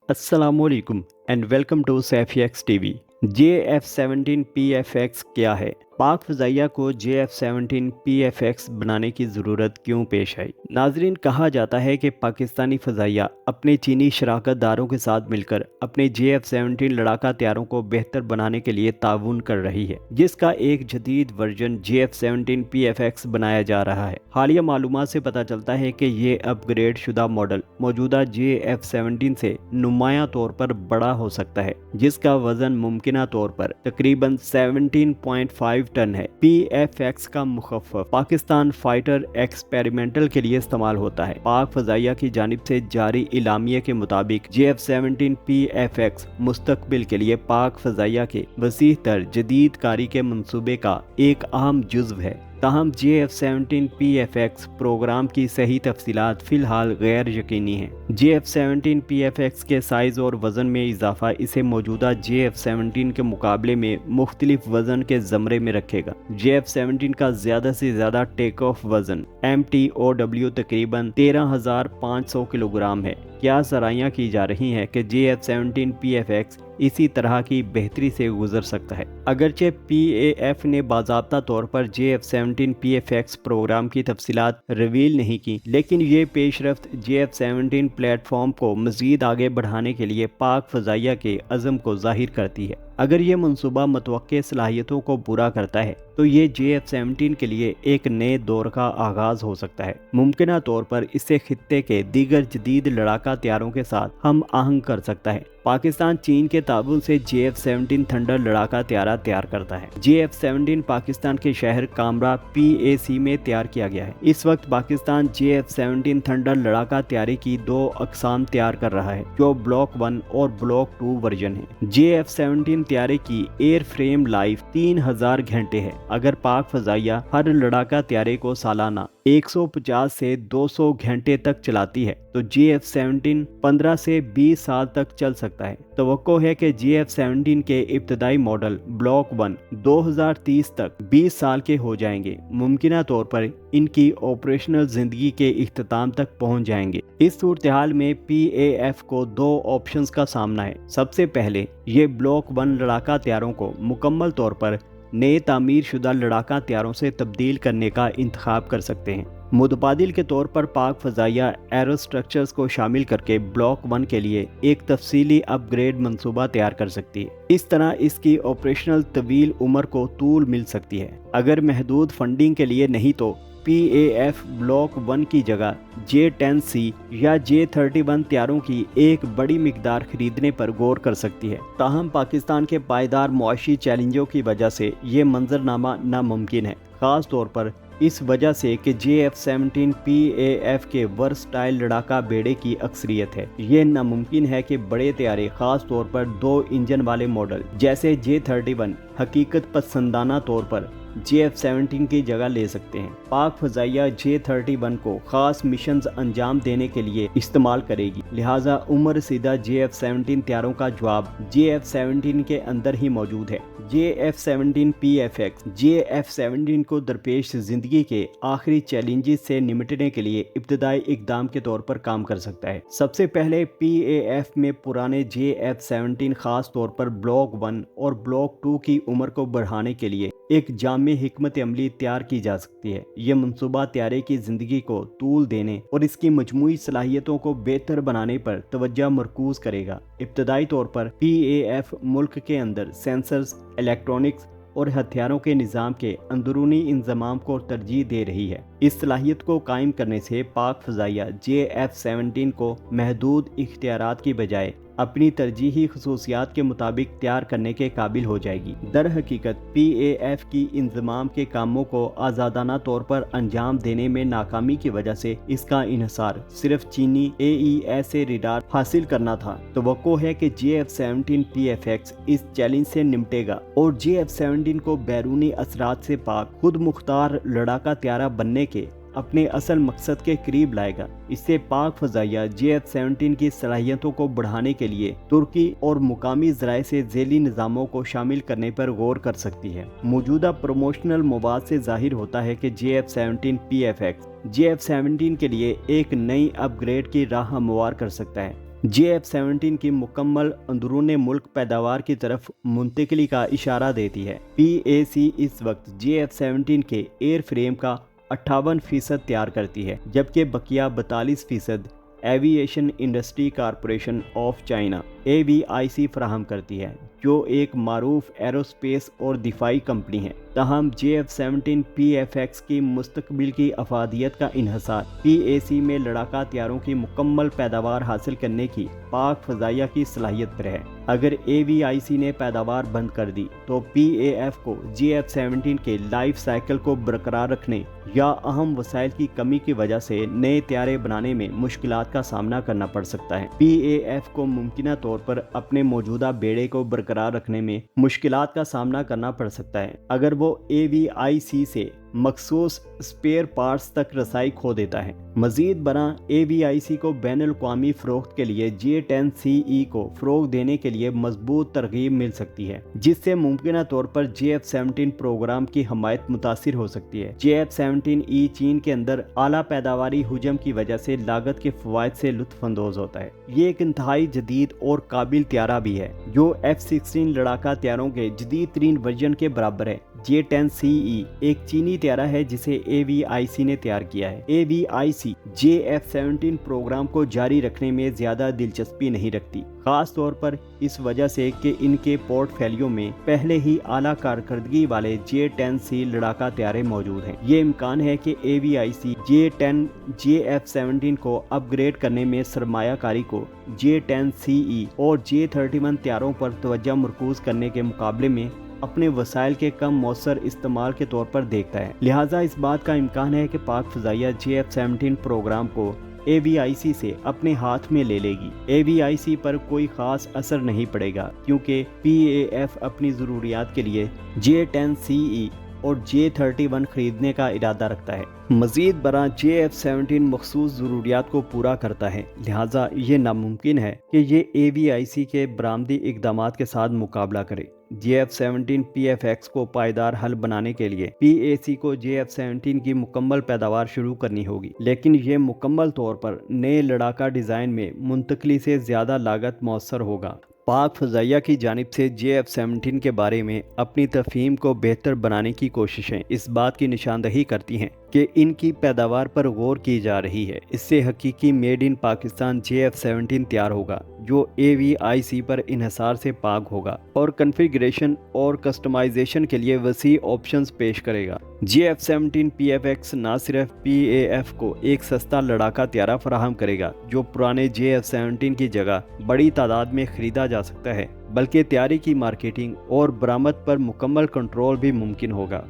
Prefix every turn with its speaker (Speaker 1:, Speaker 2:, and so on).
Speaker 1: अस्सलामुअलैकुम and welcome to सैफियक्स TV. JF-17PFX क्या है? पाक फ़ज़ाइया को JF-17PFX बनाने की ज़रूरत क्यों पेश आई? नाज़रीन, कहा जाता है कि पाकिस्तानी फ़ज़ाइया अपने चीनी शराकत दारों के साथ मिलकर अपने JF-17 लड़ाका तैयारों को बेहतर बनाने के लिए ताउन कर रही है, जिसका एक जदीद वर्जन JF-17PFX बनाया जा रहा है। हालिया मालूमात से पता चलता है कि ये अपग्रेड शुदा मॉडल मौजूदा JF-17 से नुमायां तौर पर बड़ा हो सकता है, जिसका वजन मुमकिना तौर पर तकरीबन 17.5 टन है। PFX का मुखफ़्फ़फ़ पाकिस्तान फाइटर एक्सपेरिमेंटल के लिए इस्तेमाल होता है। पाक फ़ज़ाइया की जानिब से जारी इलामिये के मुताबिक JF-17 PFX मुस्तकबिल के लिए पाक फ़ज़ाइया के वसीह तर जदीद कारी के मंसूबे का एक अहम जुज़्व है। ताहम JF-17 PFX प्रोग्राम की सही तफसीलात फ़िलहाल गैर यकीनी हैं। JF-17 PFX के साइज़ और वज़न में इजाफा इसे मौजूदा JF-17 के मुकाबले में मुख्तलिफ वज़न के ज़मरे में रखेगा। JF-17 का ज़्यादा से ज़्यादा टेक ऑफ वज़न MTOW तकरीबन 13,500 किलोग्राम है। क्या सराहियाँ की जा रही हैं कि JF-17 PFX इसी तरह की बेहतरी से गुजर सकता है। अगरचे PAF ने बाज़ाब्ता तौर पर JF-17 PFX प्रोग्राम की तफसीलात रिवील नहीं की, लेकिन ये पेशरफ्त JF-17 प्लेटफॉर्म को मज़ीद आगे बढ़ाने के लिए पाक फ़ज़ाइया के अज़म को ज़ाहिर करती है। अगर ये मनसूबा मतवक्के सलाहियतों को पूरा करता है तो ये JF-17 के लिए एक नए दौर का आगाज़ हो सकता है। मुमकिना तौर पर इससे खित्ते के दीगर जदीद लड़ाका तैयारों के साथ हम आहंग कर सकता है। पाकिस्तान चीन के ताबून से JF-17 थंडर लड़ाका त्यारा तैयार करता है। JF-17 पाकिस्तान के शहर कामरा PAC में तैयार किया गया है। इस वक्त पाकिस्तान JF-17 थंडर लड़ाका तैयारी की दो अकसाम तैयार कर रहा है, जो ब्लॉक 1 और ब्लॉक 2 वर्जन है। JF-17 तैयारी की एयर फ्रेम लाइफ 3000 घंटे है। अगर पाक फ़ज़ाइया हर लड़ाका तैयारे को सालाना 150 से 200 घंटे तक चलाती है तो JF-17 15 से 20 साल तक चल सकता है। तवक्को है कि JF-17 के इब्तदाई मॉडल ब्लॉक 1 2030 तक 20 साल के हो जाएंगे। मुमकिना तौर पर इनकी ऑपरेशनल जिंदगी के इख्तिताम तक पहुंच जाएंगे। इस सूरत हाल में PAF को दो ऑप्शंस का सामना है। सबसे पहले ये ब्लॉक 1 लड़ाका तैयारों को मुकम्मल तौर पर नए तामीर शुदा लड़ाका तैयारों से तब्दील करने का इंतखाब कर सकते हैं। मुतबादिल के तौर पर पाक फ़ज़ाइया एरो स्ट्रक्चर्स को शामिल करके ब्लॉक 1 के लिए एक तफसीली अपग्रेड मंसूबा तैयार कर सकती है। इस तरह इसकी ऑपरेशनल तवील उम्र को तूल मिल सकती है। अगर महदूद फंडिंग के लिए नहीं तो PAF ब्लॉक 1 की जगह J10C या J31 तैयारों की एक बड़ी मिकदार खरीदने पर गौर कर सकती है। ताहम पाकिस्तान के पायदार मुआशी चैलेंजों की वजह से ये मंजरनामा नामुमकिन है, ख़ास तौर पर इस वजह से कि JF-17 PAF के वर्सटाइल लड़ाका बेड़े की अक्सरियत है। ये नामुमकिन है कि बड़े तैयारे ख़ास तौर पर 2 इंजन वाले मॉडल जैसे J31 हकीकत पसंदाना तौर पर JF-17 की जगह ले सकते हैं। पाक फ़ज़ाइया J31 को ख़ास मिशंस अंजाम देने के लिए इस्तेमाल करेगी, लिहाजा उम्र सीधा JF-17 तैयारों का जवाब JF-17 के अंदर ही मौजूद है। JF-17 PFX JF-17 को दरपेश ज़िंदगी के आखिरी चैलेंजेस से निपटने के लिए इब्तदाई इकदाम के तौर पर काम कर सकता है। सबसे पहले PAF में पुराने JF-17 ख़ास तौर पर ब्लॉक 1 और ब्लॉक 2 की उम्र को बढ़ाने के लिए एक जामे हिकमत अमली तैयार की जा सकती है। यह मंसूबा तैयारे की ज़िंदगी को तूल देने और इसकी मजमूई सलाहियतों को बेहतर बनाने पर तवज्जो मरकूज़ करेगा। इब्तदाई तौर पर PAF मुल्क के अंदर सेंसर्स, इलेक्ट्रॉनिक्स और हथियारों के निज़ाम के अंदरूनी इंतज़ाम को तरजीह दे रही है। इस सलाहियत को कायम करने से पाक फ़ज़ाइया JF-17 को महदूद इख्तियारात की बजाय अपनी तरजीही खसूसियात के मुताबिक तैयार करने के काबिल हो जाएगी। दर हकीकत PAF की इंतज़ाम के कामों को आज़ादाना तौर पर अंजाम देने में नाकामी की वजह से इसका इन्हिसार सिर्फ चीनी AESA रिडार हासिल करना था। तवक्को है कि JF-17 PFX इस चैलेंज से निपटेगा और JF-17 को बैरूनी असरात से पाक खुद मुख्तार लड़ाका तैयारा बनने के अपने असल मकसद के करीब लाएगा। इससे पाक फ़ज़ाइया JF-17 की सलाहियतों को बढ़ाने के लिए तुर्की और मुकामी ज़राए से ज़ैली निज़ामों को शामिल करने पर गौर कर सकती है। मौजूदा प्रमोशनल मवाद से ज़ाहिर होता है कि JF-17 PFX JF-17 के लिए एक नई अपग्रेड की राह हमवार कर सकता है। JF-17 की मुकम्मल अंदरूनी मुल्क पैदावार की तरफ मुंतकिली का इशारा देती है। PAC इस वक्त JF-17 के एयर फ्रेम का 58% तैयार करती है, जबकि बकिया 42% aviation industry corporation of China AVIC फराहम करती है, जो एक मारूफ एरोस्पेस और दिफाई कंपनी है। तहम JF-17 PFX की मुस्तकबिल की अफादियत का इन्हसार PAC में लड़ाका तैयारों की मुकम्मल पैदावार हासिल करने की पाक फ़ज़ाइया की सलाहियत पर है। अगर AVIC ने पैदावार बंद कर दी तो PAF को JF-17 के लाइफ साइकिल को बरकरार रखने या अहम वसाइल की कमी की वजह से नए तैयारे बनाने में मुश्किलात का सामना करना पड़ सकता है। PAF को मुमकिना तौर पर अपने मौजूदा बेड़े को बरकरार रखने में मुश्किलात का सामना करना पड़ सकता है अगर वो AVIC से मखसूस स्पेयर पार्ट्स तक रसाई खो देता है। मजीद बरआं AVIC को बैनुल अक़वामी फ़रोख्त के लिए J10CE को फ़रोग़ देने के लिए मजबूत तरगीब मिल सकती है, जिससे मुमकिना तौर पर JF-17 प्रोग्राम की हमायत मुतासिर हो सकती है। JF-17E चीन के अंदर आला पैदावारी हुजम की वजह से लागत के फ़वाइद से लुत्फ़अंदोज़ होता है। ये एक इंतहाई जदीद और काबिल तैयारा भी है, जो F-16 लड़ाका तैयारों के जदीद तरीन वर्जन के बराबर है। J10CE एक चीनी तैयारा है जिसे AVIC ने तैयार किया है। AVIC JF-17 प्रोग्राम को जारी रखने में ज़्यादा दिलचस्पी नहीं रखती, ख़ास तौर पर इस वजह से कि इनके पोर्टफोलियो में पहले ही आला कारकर्दगी वाले J10C लड़ाका तैयारे मौजूद हैं। ये इम्कान है कि AVIC J10 JF-17 को अपग्रेड करने में सरमायाकारी को J10CE और J31 तैयारों पर तवज्जो मरकूज़ करने के मुकाबले में अपने वसाइल के कम मौसर इस्तेमाल के तौर पर देखता है। लिहाजा इस बात का इम्कान है कि पाक फ़ज़ाइया JF-17 प्रोग्राम को AVIC से अपने हाथ में ले लेगी। AVIC पर कोई ख़ास असर नहीं पड़ेगा, क्योंकि PAF अपनी ज़रूरियात के लिए J10CE और J31 खरीदने का इरादा रखता है। मज़ीद बरआं JF-17 मखसूस ज़रूरियात को पूरा करता है, लिहाजा ये नामुमकिन है कि ये AVIC के बरामदी इक़दामात के साथ मुकाबला करे। JF-17 PFX को पायदार हल बनाने के लिए PAC को JF-17 की मुकम्मल पैदावार शुरू करनी होगी, लेकिन ये मुकम्मल तौर पर नए लड़ाका डिज़ाइन में मुंतकली से ज़्यादा लागत मौसर होगा। पाक फ़ज़ाइया की जानिब से JF-17 के बारे में अपनी तफ़हीम को बेहतर बनाने की कोशिशें इस बात की निशानदही करती हैं कि इनकी पैदावार पर गौर की जा रही है। इससे हकीकी मेड इन पाकिस्तान JF-17 तैयार होगा, जो AVIC पर इन्हसार से पाक होगा और कन्फिगरेशन और कस्टमाइजेशन के लिए वसी ऑप्शंस पेश करेगा। JF-17 PFX ना सिर्फ PAF को एक सस्ता लड़ाका तैयारा फराहम करेगा, जो पुराने JF-17 की जगह बड़ी तादाद में ख़रीदा जा सकता है, बल्कि तैयारी की मार्केटिंग और बरामद पर मुकम्मल कंट्रोल भी मुमकिन होगा।